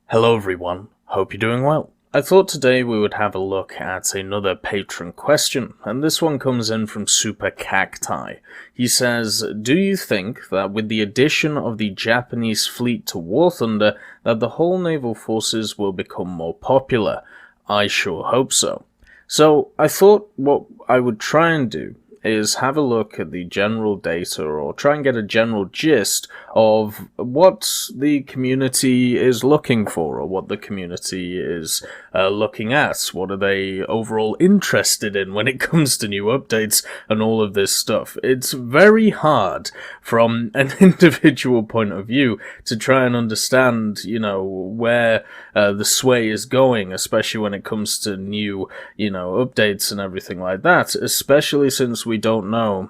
Hello everyone, hope you're doing well. I thought today we would have a look at another patron question, and this one comes in from Super Cacti. He says, do you think that with the addition of the Japanese fleet to War Thunder, that the whole naval forces will become more popular? I sure hope so. So I thought what I would try and do is have a look at the general data or try and get a general gist of what the community is looking for or what the community is looking at. What are they overall interested in when it comes to new updates and all of this stuff? It's very hard from an individual point of view to try and understand, where the sway is going, especially when it comes to new, updates and everything like that, especially since we don't know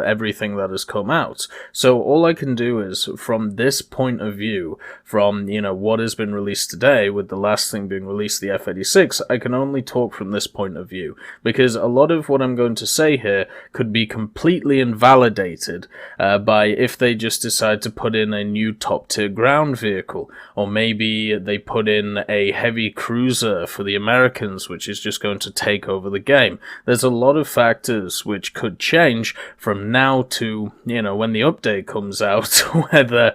everything that has come out. So all I can do is, from this point of view, from, what has been released today, with the last thing being released, the F-86, I can only talk from this point of view, because a lot of what I'm going to say here could be completely invalidated by if they just decide to put in a new top-tier ground vehicle, or maybe they put in a heavy cruiser for the Americans, which is just going to take over the game. There's a lot of factors which could change from now to, when the update comes out, whether,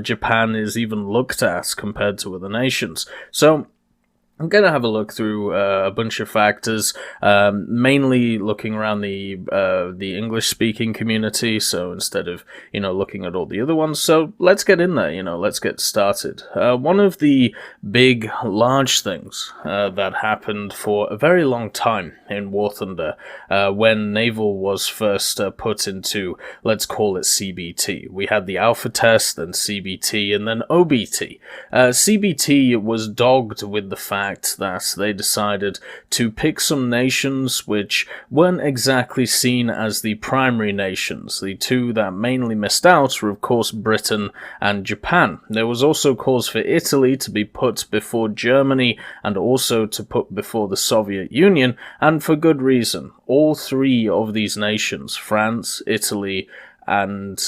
Japan is even looked at compared to other nations. So I'm going to have a look through a bunch of factors, mainly looking around the English-speaking community, so instead of, looking at all the other ones. So let's get in there, let's get started. One of the big, large things that happened for a very long time in War Thunder, when Naval was first put into, let's call it CBT. We had the Alpha Test, then CBT, and then OBT. CBT was dogged with the fact that they decided to pick some nations which weren't exactly seen as the primary nations. The two that mainly missed out were, of course, Britain and Japan. There was also cause for Italy to be put before Germany and also to put before the Soviet Union, and for good reason. All three of these nations, France, Italy, and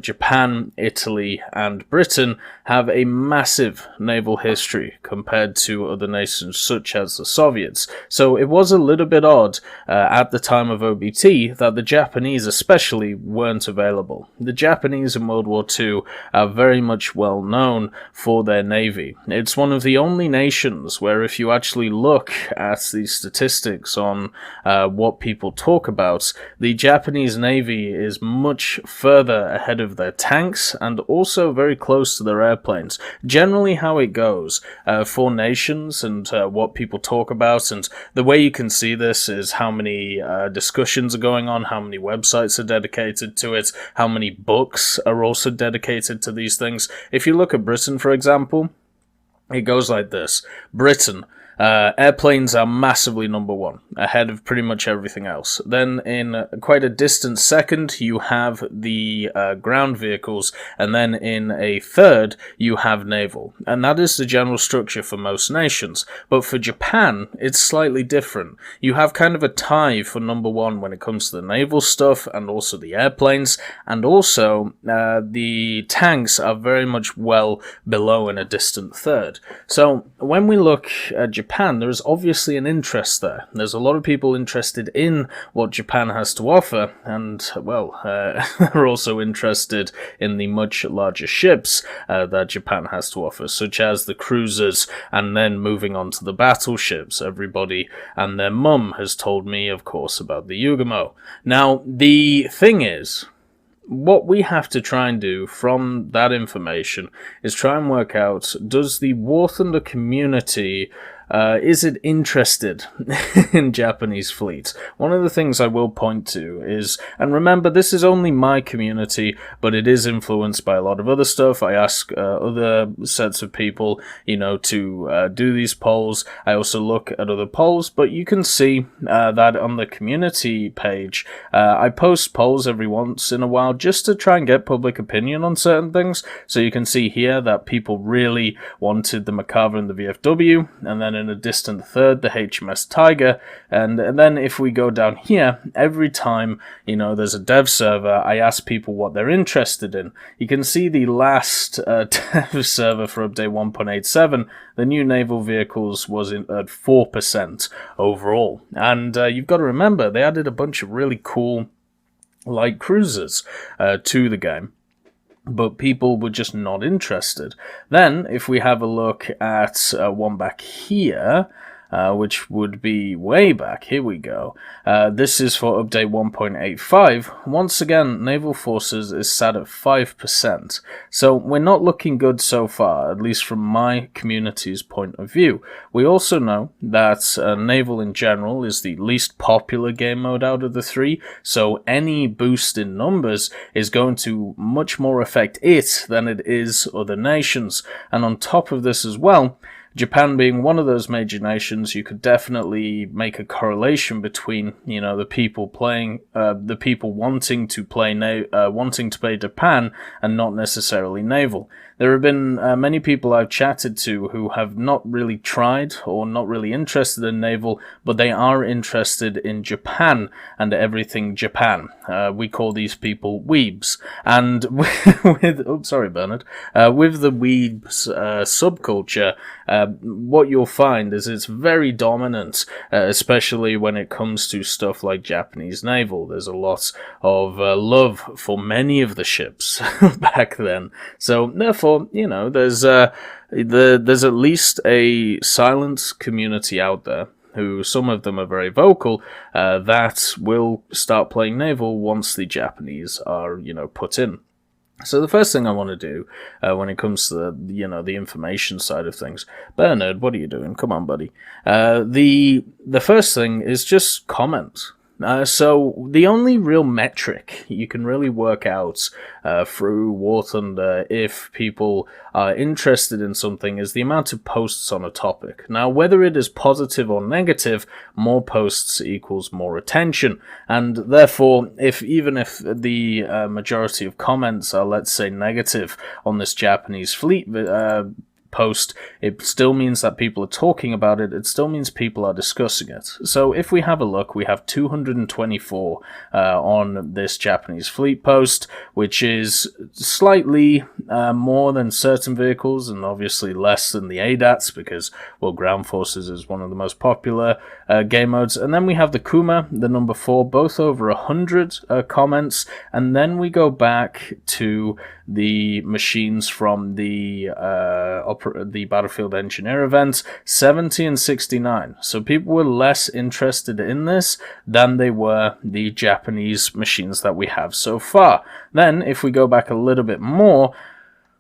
Japan, Italy, and Britain, have a massive naval history compared to other nations such as the Soviets. So it was a little bit odd at the time of OBT that the Japanese especially weren't available. The Japanese in World War II are very much well known for their navy. It's one of the only nations where, if you actually look at the statistics on what people talk about, the Japanese navy is much further ahead of their tanks and also very close to their airplanes. Generally how it goes for nations and what people talk about, and the way you can see this is how many discussions are going on, how many websites are dedicated to it, how many books are also dedicated to these things. If you look at Britain, for example, it goes like this. Britain. Airplanes are massively number one, ahead of pretty much everything else. Then in quite a distant second, you have the ground vehicles, and then in a third, you have naval. And that is the general structure for most nations. But for Japan, it's slightly different. You have kind of a tie for number one when it comes to the naval stuff, and also the airplanes, and also the tanks are very much well below in a distant third. So when we look at Japan, there's obviously an interest there. There's a lot of people interested in what Japan has to offer, and, they're also interested in the much larger ships that Japan has to offer, such as the cruisers, and then moving on to the battleships. Everybody and their mum has told me, of course, about the Yugamo. Now, the thing is, what we have to try and do from that information is try and work out, does the War Thunder community is it interested in Japanese fleet? One of the things I will point to is, and remember, this is only my community, but it is influenced by a lot of other stuff. I ask other sets of people, to do these polls. I also look at other polls, but you can see that on the community page, I post polls every once in a while just to try and get public opinion on certain things. So you can see here that people really wanted the Merkava and the VFW, and then in a distant third, the HMS Tiger, and then if we go down here, every time, there's a dev server, I ask people what they're interested in. You can see the last dev server for update 1.87, the new naval vehicles was at 4% overall. And you've got to remember, they added a bunch of really cool light cruisers to the game, but people were just not interested. Then, if we have a look at one back here, which would be way back, here we go. This is for update 1.85. Once again, Naval Forces is sat at 5%. So we're not looking good so far, at least from my community's point of view. We also know that Naval in general is the least popular game mode out of the three, so any boost in numbers is going to much more affect it than it is other nations. And on top of this as well, Japan being one of those major nations, you could definitely make a correlation between, the people playing, the people wanting to play Japan and not necessarily Naval. There have been many people I've chatted to who have not really tried or not really interested in Naval, but they are interested in Japan and everything Japan. We call these people weebs. And with the weebs subculture, what you'll find is it's very dominant, especially when it comes to stuff like Japanese Naval. There's a lot of love for many of the ships back then. So therefore, there's at least a silent community out there who, some of them are very vocal, that will start playing Naval once the Japanese are, put in. So the first thing I want to do when it comes to the information side of things, Bernard, what are you doing? Come on, buddy. The first thing is just comment. So the only real metric you can really work out through War Thunder if people are interested in something is the amount of posts on a topic. Now, whether it is positive or negative, more posts equals more attention, and therefore, even if the majority of comments are, let's say, negative on this Japanese fleet post, it still means that people are talking about it. It still means people are discussing it. So if we have a look, we have 224 on this Japanese fleet post, which is slightly more than certain vehicles and obviously less than the ADATs because, well, ground forces is one of the most popular game modes. And then we have the Kuma, the number 4, both over 100 comments. And then we go back to the machines from the Battlefield Engineer event, 70 and 69. So people were less interested in this than they were the Japanese machines that we have so far. Then, if we go back a little bit more,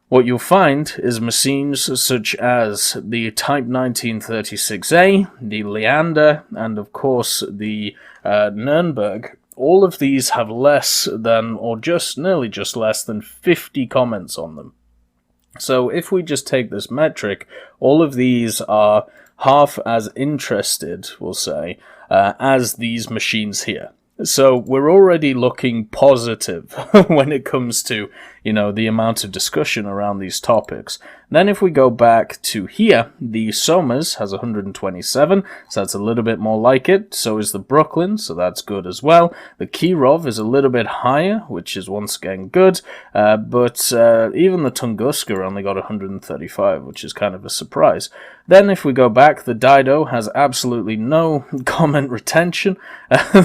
what you'll find is machines such as the Type 1936A, the Leander, and of course the Nürnberg. All of these have less than, or nearly just less than 50 comments on them. So if we just take this metric, all of these are half as interested, we'll say, as these machines here. So we're already looking positive when it comes to, the amount of discussion around these topics. Then if we go back to here, the Somers has 127, so that's a little bit more like it. So is the Brooklyn, so that's good as well. The Kirov is a little bit higher, which is once again good. But even the Tunguska only got 135, which is kind of a surprise. Then if we go back, the Dido has absolutely no comment retention.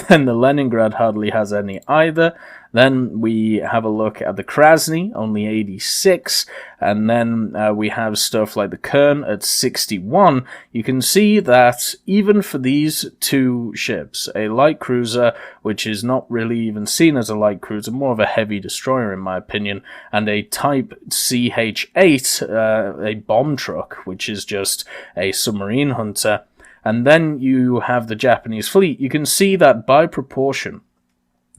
Then the Leningrad hardly has any either. Then we have a look at the Krasny, only 86, and then we have stuff like the Kern at 61. You can see that even for these two ships, a light cruiser, which is not really even seen as a light cruiser, more of a heavy destroyer in my opinion, and a Type CH-8, a bomb truck, which is just a submarine hunter, and then you have the Japanese fleet, you can see that by proportion,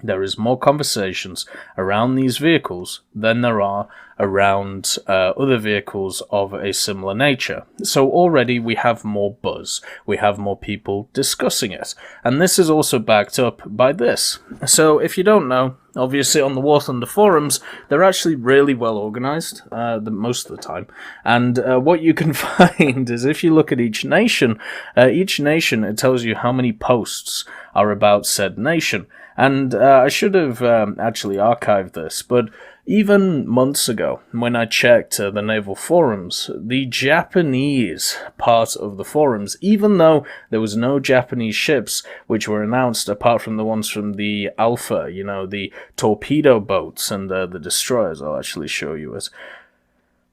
there is more conversations around these vehicles than there are around other vehicles of a similar nature. So already we have more buzz, we have more people discussing it, and this is also backed up by this. So if you don't know, Obviously, on the War Thunder forums, they're actually really well organized, most of the time. And what you can find is if you look at each nation, it tells you how many posts are about said nation. And I should have actually archived this, but even months ago, when I checked the naval forums, the Japanese part of the forums, even though there was no Japanese ships which were announced apart from the ones from the Alpha, the torpedo boats and the destroyers, I'll actually show you it.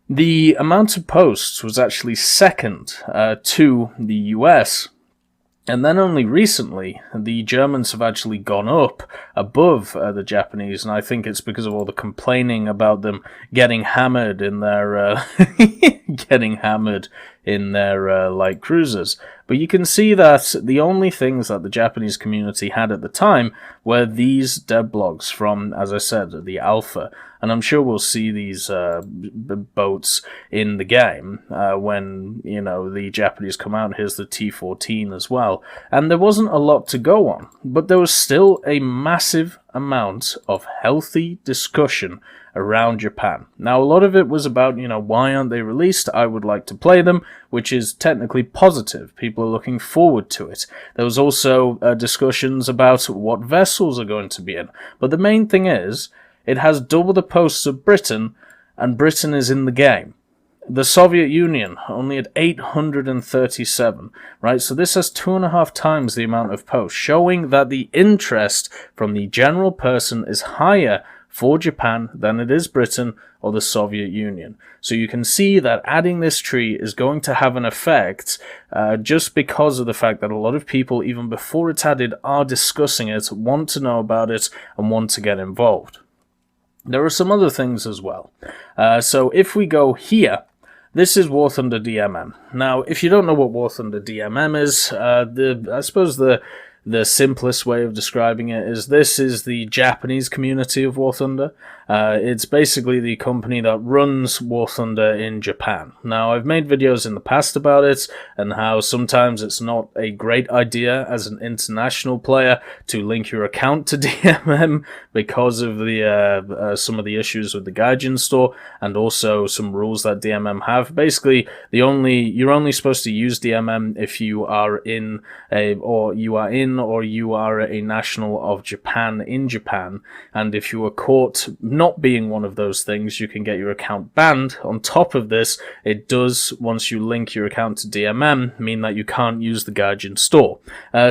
The amount of posts was actually second to the US. And then only recently, the Germans have actually gone up above the Japanese, and I think it's because of all the complaining about them getting hammered in their light cruisers. But you can see that the only things that the Japanese community had at the time were these dev blogs from, as I said, the Alpha. And I'm sure we'll see these boats in the game when, the Japanese come out. Here's the T-14 as well. And there wasn't a lot to go on, but there was still a massive amount of healthy discussion around Japan. Now, a lot of it was about, why aren't they released? I would like to play them, which is technically positive. People are looking forward to it. There was also discussions about what vessels are going to be in. But the main thing is, it has double the posts of Britain, and Britain is in the game. The Soviet Union only had 837, right? So this has 2.5 times the amount of posts, showing that the interest from the general person is higher for Japan than it is Britain or the Soviet Union. So you can see that adding this tree is going to have an effect just because of the fact that a lot of people, even before it's added, are discussing it, want to know about it, and want to get involved. There are some other things as well. So if we go here, this is War Thunder DMM. Now, if you don't know what War Thunder DMM is, I suppose the simplest way of describing it is this is the Japanese community of War Thunder. It's basically the company that runs War Thunder in Japan. Now, I've made videos in the past about it and how sometimes it's not a great idea as an international player to link your account to DMM because of the some of the issues with the Gaijin store and also some rules that DMM have. Basically, you're only supposed to use DMM if you are or you are a national of Japan in Japan, and if you were caught not being one of those things, you can get your account banned. On top of this, it does, once you link your account to DMM, mean that you can't use the Gaijin store.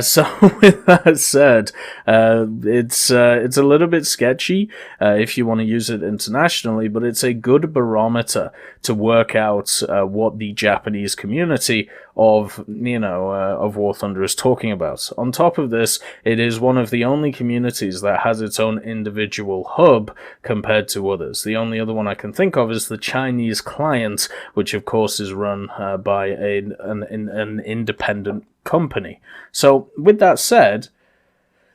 So with that said, it's a little bit sketchy if you want to use it internationally, but it's a good barometer to work out what the Japanese community of War Thunder is talking about. On top of this, it is one of the only communities that has its own individual hub compared to others. The only other one I can think of is the Chinese client, which of course is run by an independent company. So with that said,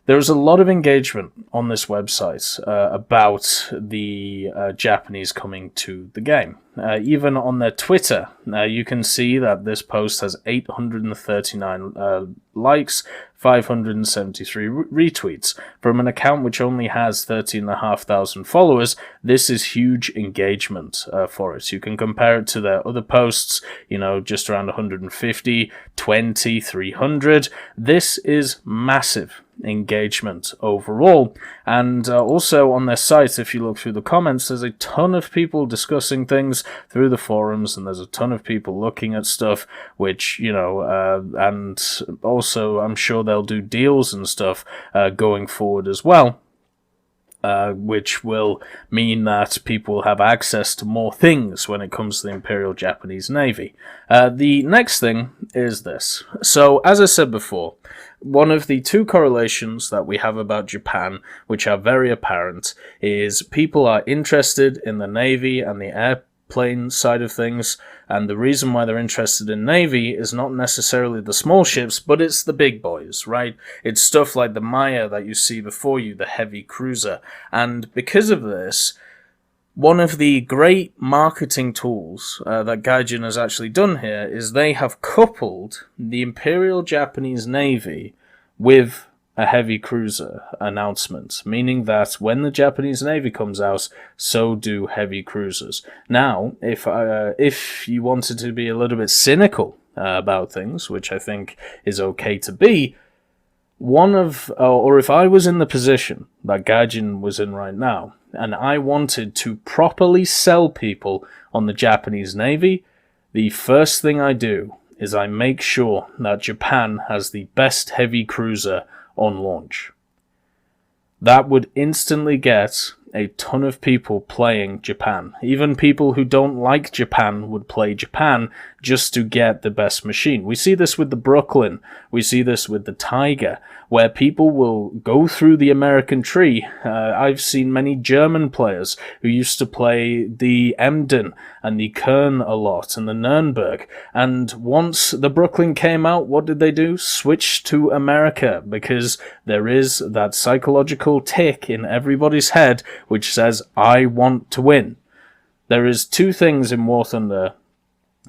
there's a lot of engagement on this website about the Japanese coming to the game. Even on their Twitter, you can see that this post has 839 likes, 573 retweets. From an account which only has 13,500 followers, this is huge engagement for it. You can compare it to their other posts, just around 150, 20, 300. This is massive engagement overall. And also on their site, if you look through the comments, there's a ton of people discussing things through the forums, and there's a ton of people looking at stuff which, and also I'm sure they'll do deals and stuff going forward as well. Which will mean that people will have access to more things when it comes to the Imperial Japanese Navy. The next thing is this. So, as I said before, one of the two correlations that we have about Japan, which are very apparent, is people are interested in the Navy and the airplane side of things, and the reason why they're interested in Navy is not necessarily the small ships, but it's the big boys, right? It's stuff like the Maya that you see before you, the heavy cruiser, and because of this, one of the great marketing tools that Gaijin has actually done here is they have coupled the Imperial Japanese Navy with a heavy cruiser announcement, meaning that when the Japanese Navy comes out, so do heavy cruisers. Now, if you wanted to be a little bit cynical about things, which I think is okay to be, or if I was in the position that Gaijin was in right now, and I wanted to properly sell people on the Japanese Navy, the first thing I do is I make sure that Japan has the best heavy cruiser on launch. That would instantly get a ton of people playing Japan. Even people who don't like Japan would play Japan just to get the best machine. We see this with the Brooklyn. We see this with the Tiger, where people will go through the American tree. I've seen many German players who used to play the Emden and the Kern a lot and the Nürnberg. And once the Brooklyn came out, what did they do? Switch to America, because there is that psychological tick in everybody's head which says, I want to win. There is two things in War Thunder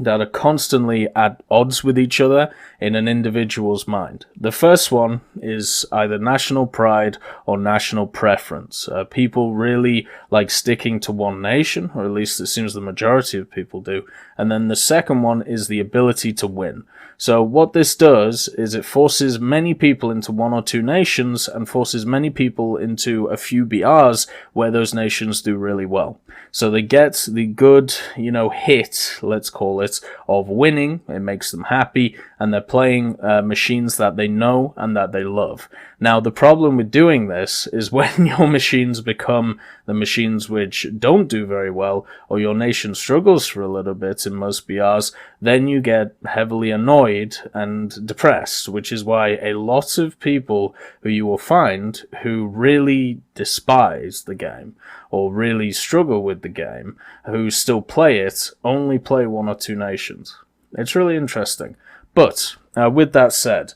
that are constantly at odds with each other in an individual's mind. The first one is either national pride or national preference. People really like sticking to one nation, or at least it seems the majority of people do. And then the second one is the ability to win. So what this does is it forces many people into one or two nations and forces many people into a few BRs where those nations do really well. So they get the good, hit, let's call it, of winning. It makes them happy, and they're playing machines that they know and that they love. Now, the problem with doing this is when your machines become the machines which don't do very well, or your nation struggles for a little bit in most BRs, then you get heavily annoyed and depressed, which is why a lot of people who you will find who really despise the game or really struggle with the game, who still play it, only play one or two nations. It's really interesting. But with that said,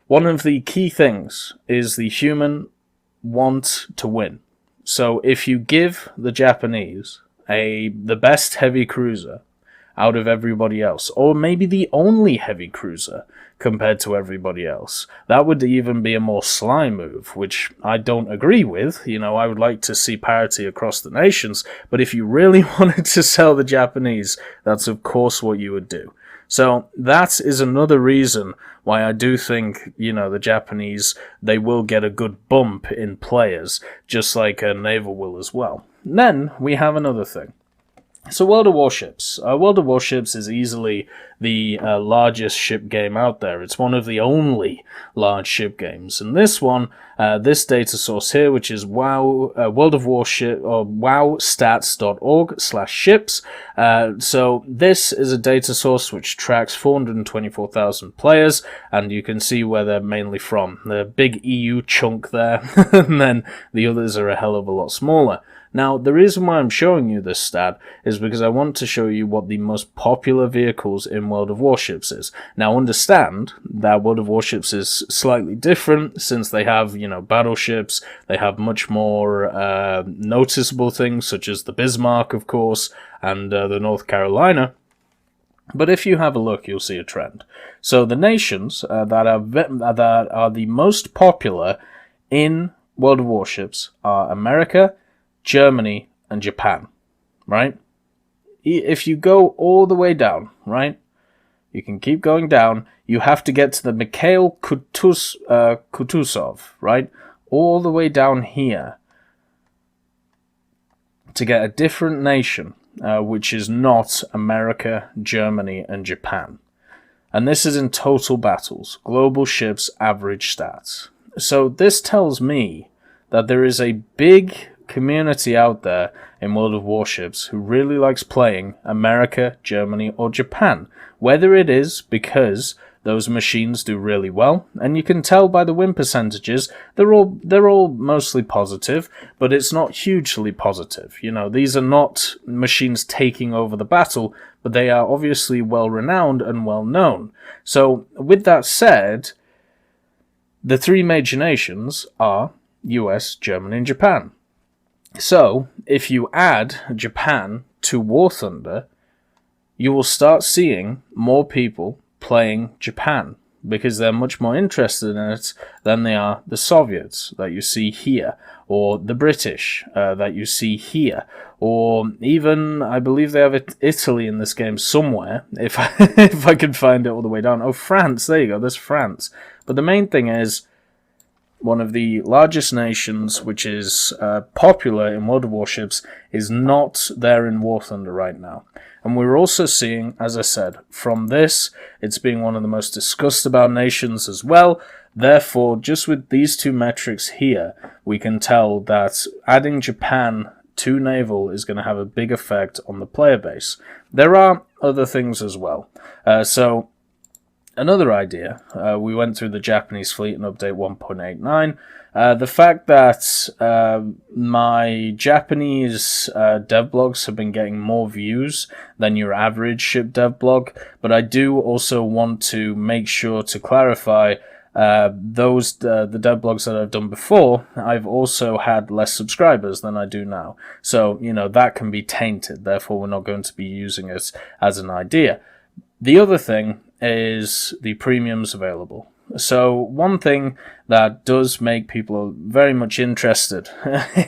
one of the key things is the human want to win. So if you give the Japanese the best heavy cruiser out of everybody else, or maybe the only heavy cruiser compared to everybody else, that would even be a more sly move, which I don't agree with. I would like to see parity across the nations, but if you really wanted to sell the Japanese, that's of course what you would do. So that is another reason why I do think, the Japanese, they will get a good bump in players, just like Naval will as well. And then we have another thing. So World of Warships. World of Warships is easily the largest ship game out there. It's one of the only large ship games. And this one, this data source here, which is World of Warship, or wowstats.org/ships. So this is a data source which tracks 424,000 players, and you can see where they're mainly from. The big EU chunk there, and then the others are a hell of a lot smaller. Now, the reason why I'm showing you this stat is because I want to show you what the most popular vehicles in World of Warships is. Now, understand that World of Warships is slightly different since they have, battleships. They have much more noticeable things, such as the Bismarck, of course, and the North Carolina. But if you have a look, you'll see a trend. So the nations that are the most popular in World of Warships are America, Germany, and Japan, right? If you go all the way down, right, you can keep going down, you have to get to the Mikhail Kutuzov, right, all the way down here to get a different nation, which is not America, Germany, and Japan. And this is in total battles, global ships average stats. So this tells me that there is a big community out there in World of Warships who really likes playing America, Germany, or Japan, whether it is because those machines do really well, and you can tell by the win percentages, they're all mostly positive, but it's not hugely positive. These are not machines taking over the battle, but they are obviously well renowned and well known. So with that said, the three major nations are US, Germany, and Japan. So, if you add Japan to War Thunder, you will start seeing more people playing Japan, because they're much more interested in it than they are the Soviets that you see here, or the British that you see here, or even, I believe they have Italy in this game somewhere, if if I could find it all the way down. Oh, France, there you go, there's France. But the main thing is, one of the largest nations, which is popular in World of Warships, is not there in War Thunder right now. And we're also seeing, as I said, from this, it's being one of the most discussed about nations as well. Therefore, just with these two metrics here, we can tell that adding Japan to Naval is going to have a big effect on the player base. There are other things as well. So, another idea, we went through the Japanese fleet in update 1.89. The fact that my Japanese dev blogs have been getting more views than your average ship dev blog, but I do also want to make sure to clarify the dev blogs that I've done before, I've also had less subscribers than I do now. So, that can be tainted, therefore we're not going to be using it as an idea. The other thing is the premiums available. So one thing that does make people very much interested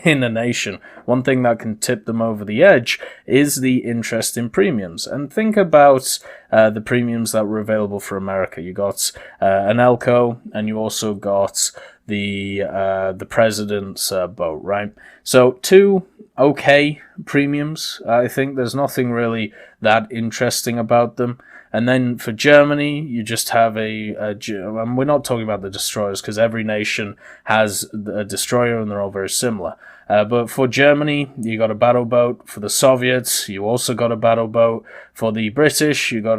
in a nation, one thing that can tip them over the edge, is the interest in premiums. And think about the premiums that were available for America. You got an Elco, and you also got the President's boat, right? So two okay premiums. I think there's nothing really that interesting about them. And then for Germany, you just have and we're not talking about the destroyers because every nation has a destroyer and they're all very similar. But for Germany, you got a battle boat. For the Soviets, you also got a battle boat. For the British, you got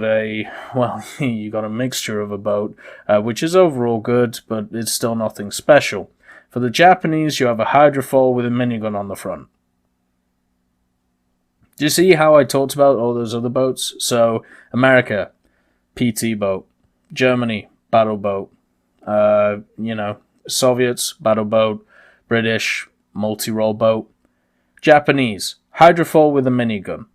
you got a mixture of a boat, which is overall good, but it's still nothing special. For the Japanese, you have a hydrofoil with a minigun on the front. Do you see how I talked about all those other boats? So, America, PT boat. Germany, battle boat. Soviets, battle boat. British, multi-role boat. Japanese, hydrofoil with a minigun.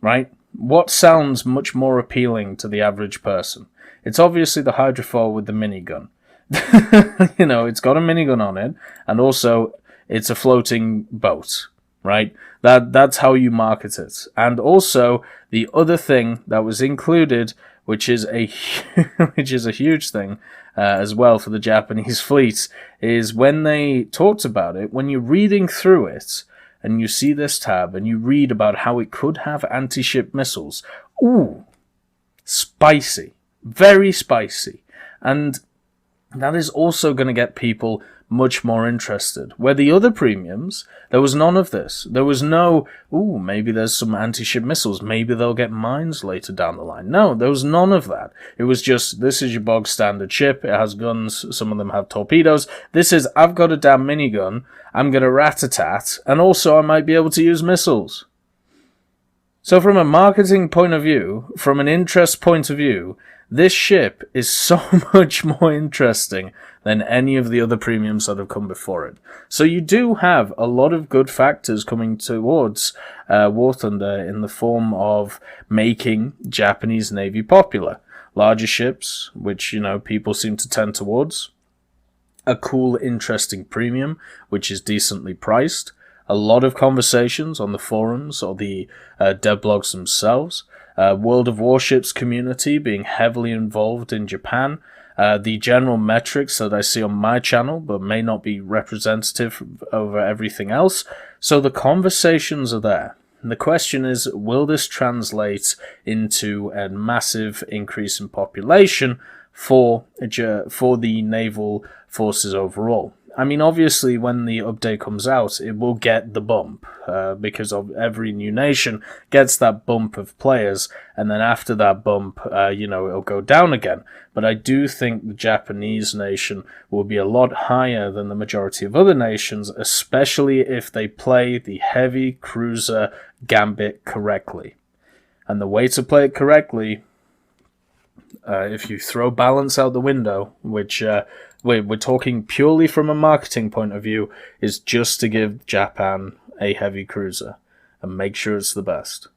Right? What sounds much more appealing to the average person? It's obviously the hydrofoil with the minigun. It's got a minigun on it, and also it's a floating boat. Right? That's how you market it. And also, the other thing that was included, which is a huge thing as well for the Japanese fleet, is when they talked about it, when you're reading through it, and you see this tab, and you read about how it could have anti-ship missiles. Ooh, spicy. Very spicy. And that is also going to get people much more interested. Where the other premiums, there was none of this. There was no, maybe there's some anti-ship missiles, maybe they'll get mines later down the line. No, there was none of that. It was just, this is your bog standard ship, it has guns, some of them have torpedoes. This is, I've got a damn minigun, I'm gonna rat-a-tat, and also I might be able to use missiles. So from a marketing point of view, from an interest point of view, this ship is so much more interesting than any of the other premiums that have come before it. So you do have a lot of good factors coming towards War Thunder in the form of making Japanese Navy popular. Larger ships, which, people seem to tend towards. A cool, interesting premium, which is decently priced. A lot of conversations on the forums or the dev blogs themselves. World of Warships community being heavily involved in Japan. The general metrics that I see on my channel, but may not be representative over everything else. So the conversations are there. And the question is, will this translate into a massive increase in population for the naval forces overall? I mean, obviously, when the update comes out, it will get the bump, because of every new nation gets that bump of players, and then after that bump, it'll go down again. But I do think the Japanese nation will be a lot higher than the majority of other nations, especially if they play the heavy cruiser gambit correctly. And the way to play it correctly, if you throw balance out the window, which we're talking purely from a marketing point of view, is just to give Japan a heavy cruiser and make sure it's the best.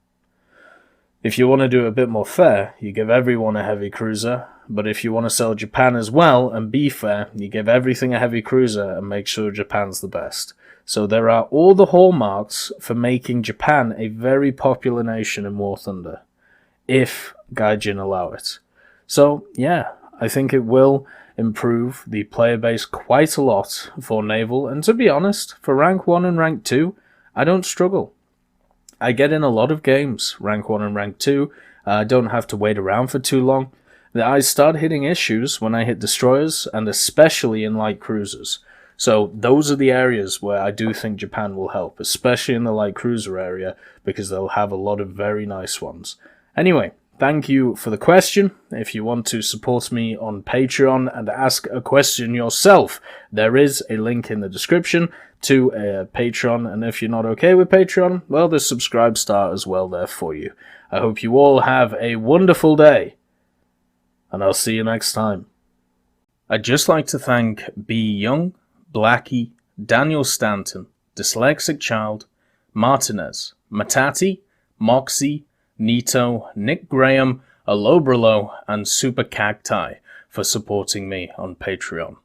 If you want to do it a bit more fair, you give everyone a heavy cruiser, but if you want to sell Japan as well and be fair, you give everything a heavy cruiser and make sure Japan's the best. So there are all the hallmarks for making Japan a very popular nation in War Thunder, if Gaijin allow it. So yeah, I think it will improve the player base quite a lot for Naval, and to be honest, for rank 1 and rank 2, I don't struggle. I get in a lot of games, rank 1 and rank 2, I don't have to wait around for too long. I start hitting issues when I hit destroyers, and especially in light cruisers. So those are the areas where I do think Japan will help, especially in the light cruiser area, because they'll have a lot of very nice ones. Anyway, thank you for the question. If you want to support me on Patreon and ask a question yourself, there is a link in the description to Patreon, and if you're not okay with Patreon, well, there's Subscribe Star as well there for you. I hope you all have a wonderful day, and I'll see you next time. I'd just like to thank B. Young, Blackie, Daniel Stanton, Dyslexic Child, Martinez, Matati, Moxie, Nito, Nick Graham, Alobralo, and Super Cacti for supporting me on Patreon.